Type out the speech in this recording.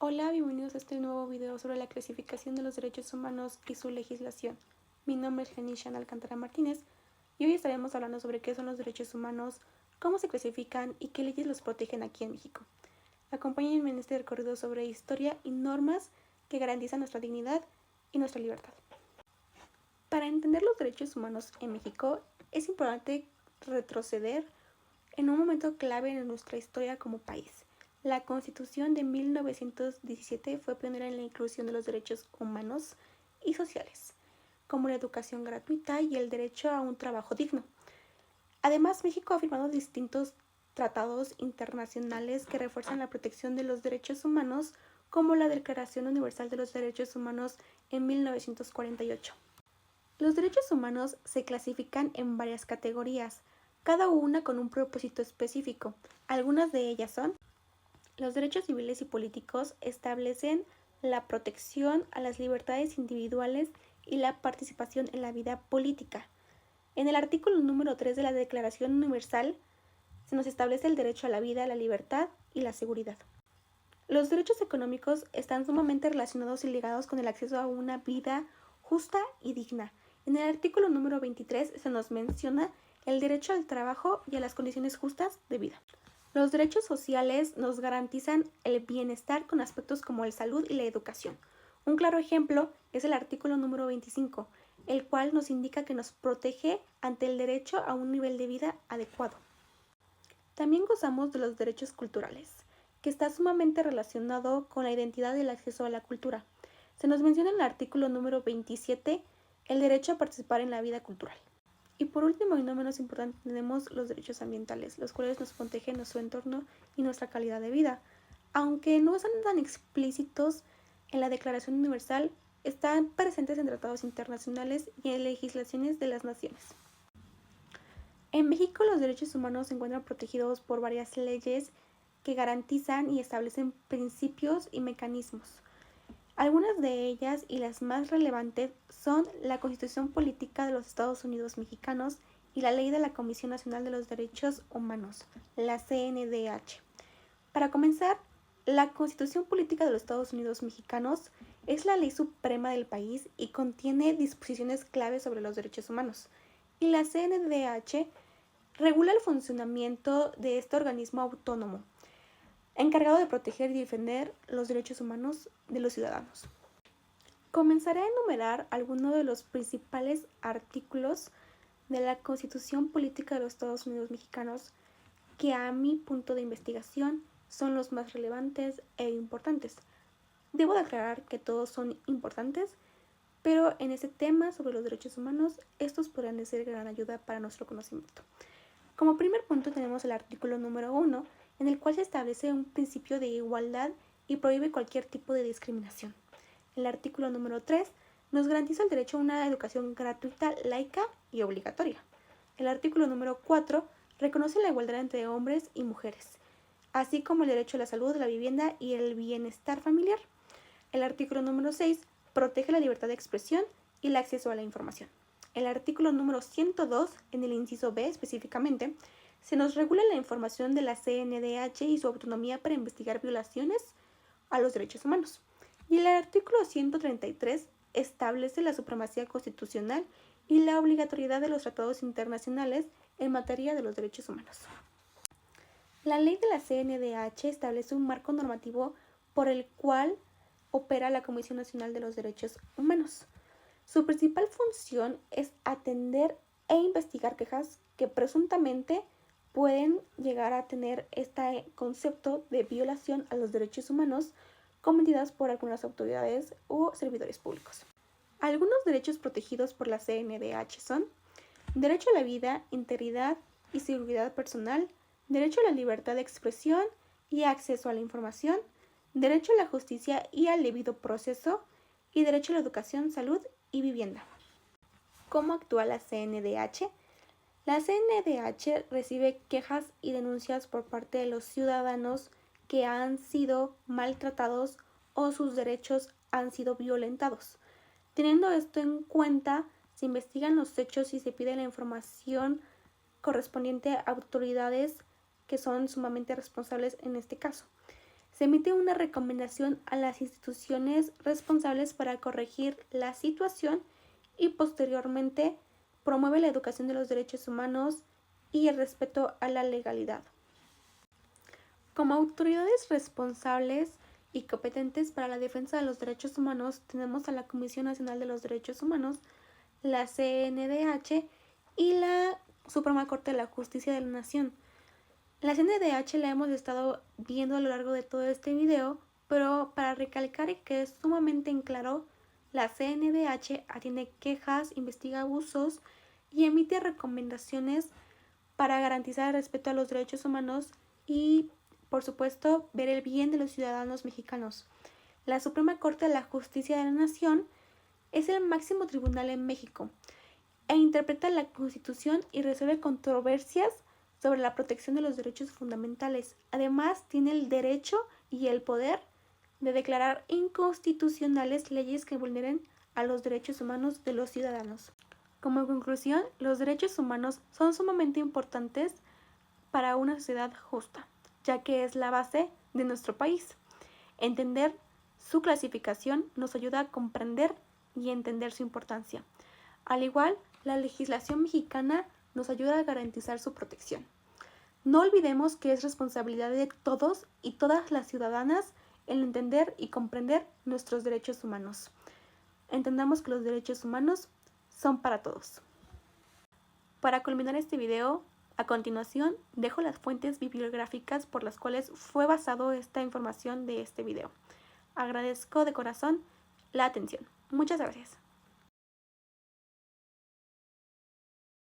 Hola, bienvenidos a este nuevo video sobre la clasificación de los derechos humanos y su legislación. Mi nombre es Genishan Alcántara Martínez y hoy estaremos hablando sobre qué son los derechos humanos, cómo se clasifican y qué leyes los protegen aquí en México. Acompáñenme en este recorrido sobre historia y normas que garantizan nuestra dignidad y nuestra libertad. Para entender los derechos humanos en México es importante retroceder en un momento clave en nuestra historia como país. La Constitución de 1917 fue pionera en la inclusión de los derechos humanos y sociales, como la educación gratuita y el derecho a un trabajo digno. Además, México ha firmado distintos tratados internacionales que refuerzan la protección de los derechos humanos, como la Declaración Universal de los Derechos Humanos en 1948. Los derechos humanos se clasifican en varias categorías, cada una con un propósito específico. Algunas de ellas son: los derechos civiles y políticos establecen la protección a las libertades individuales y la participación en la vida política. En el artículo número 3 de la Declaración Universal se nos establece el derecho a la vida, la libertad y la seguridad. Los derechos económicos están sumamente relacionados y ligados con el acceso a una vida justa y digna. En el artículo número 23 se nos menciona el derecho al trabajo y a las condiciones justas de vida. Los derechos sociales nos garantizan el bienestar con aspectos como la salud y la educación. Un claro ejemplo es el artículo número 25, el cual nos indica que nos protege ante el derecho a un nivel de vida adecuado. También gozamos de los derechos culturales, que está sumamente relacionado con la identidad y el acceso a la cultura. Se nos menciona en el artículo número 27 el derecho a participar en la vida cultural. Y por último y no menos importante, tenemos los derechos ambientales, los cuales nos protegen nuestro entorno y nuestra calidad de vida. Aunque no son tan explícitos en la Declaración Universal, están presentes en tratados internacionales y en legislaciones de las naciones. En México los derechos humanos se encuentran protegidos por varias leyes que garantizan y establecen principios y mecanismos. Algunas de ellas y las más relevantes son la Constitución Política de los Estados Unidos Mexicanos y la Ley de la Comisión Nacional de los Derechos Humanos, la CNDH. Para comenzar, la Constitución Política de los Estados Unidos Mexicanos es la ley suprema del país y contiene disposiciones claves sobre los derechos humanos. Y la CNDH regula el funcionamiento de este organismo autónomo, encargado de proteger y defender los derechos humanos de los ciudadanos. Comenzaré a enumerar algunos de los principales artículos de la Constitución Política de los Estados Unidos Mexicanos que a mi punto de investigación son los más relevantes e importantes. Debo de aclarar que todos son importantes, pero en este tema sobre los derechos humanos, estos podrán de ser gran ayuda para nuestro conocimiento. Como primer punto tenemos el artículo número 1, en el cual se establece un principio de igualdad y prohíbe cualquier tipo de discriminación. El artículo número 3 nos garantiza el derecho a una educación gratuita, laica y obligatoria. El artículo número 4 reconoce la igualdad entre hombres y mujeres, así como el derecho a la salud, la vivienda y el bienestar familiar. El artículo número 6 protege la libertad de expresión y el acceso a la información. El artículo número 102, en el inciso B específicamente, se nos regula la información de la CNDH y su autonomía para investigar violaciones a los derechos humanos. Y el artículo 133 establece la supremacía constitucional y la obligatoriedad de los tratados internacionales en materia de los derechos humanos. La ley de la CNDH establece un marco normativo por el cual opera la Comisión Nacional de los Derechos Humanos. Su principal función es atender e investigar quejas que presuntamente pueden llegar a tener este concepto de violación a los derechos humanos cometidas por algunas autoridades o servidores públicos. Algunos derechos protegidos por la CNDH son: derecho a la vida, integridad y seguridad personal, derecho a la libertad de expresión y acceso a la información, derecho a la justicia y al debido proceso, y derecho a la educación, salud y vivienda. ¿Cómo actúa la CNDH? La CNDH recibe quejas y denuncias por parte de los ciudadanos que han sido maltratados o sus derechos han sido violentados. Teniendo esto en cuenta, se investigan los hechos y se pide la información correspondiente a autoridades que son sumamente responsables en este caso. Se emite una recomendación a las instituciones responsables para corregir la situación y posteriormente promueve la educación de los derechos humanos y el respeto a la legalidad. Como autoridades responsables y competentes para la defensa de los derechos humanos tenemos a la Comisión Nacional de los Derechos Humanos, la CNDH y la Suprema Corte de la Justicia de la Nación. La CNDH la hemos estado viendo a lo largo de todo este video, pero para recalcar y que es sumamente en claro, la CNDH atiende quejas, investiga abusos y emite recomendaciones para garantizar el respeto a los derechos humanos y, por supuesto, ver el bien de los ciudadanos mexicanos. La Suprema Corte de la Justicia de la Nación es el máximo tribunal en México e interpreta la Constitución y resuelve controversias sobre la protección de los derechos fundamentales. Además, tiene el derecho y el poder de declarar inconstitucionales leyes que vulneren a los derechos humanos de los ciudadanos. Como conclusión, los derechos humanos son sumamente importantes para una sociedad justa, ya que es la base de nuestro país. Entender su clasificación nos ayuda a comprender y entender su importancia. Al igual, la legislación mexicana nos ayuda a garantizar su protección. No olvidemos que es responsabilidad de todos y todas las ciudadanas el entender y comprender nuestros derechos humanos. Entendamos que los derechos humanos son para todos. Para culminar este video, a continuación dejo las fuentes bibliográficas por las cuales fue basado esta información de este video. Agradezco de corazón la atención. Muchas gracias.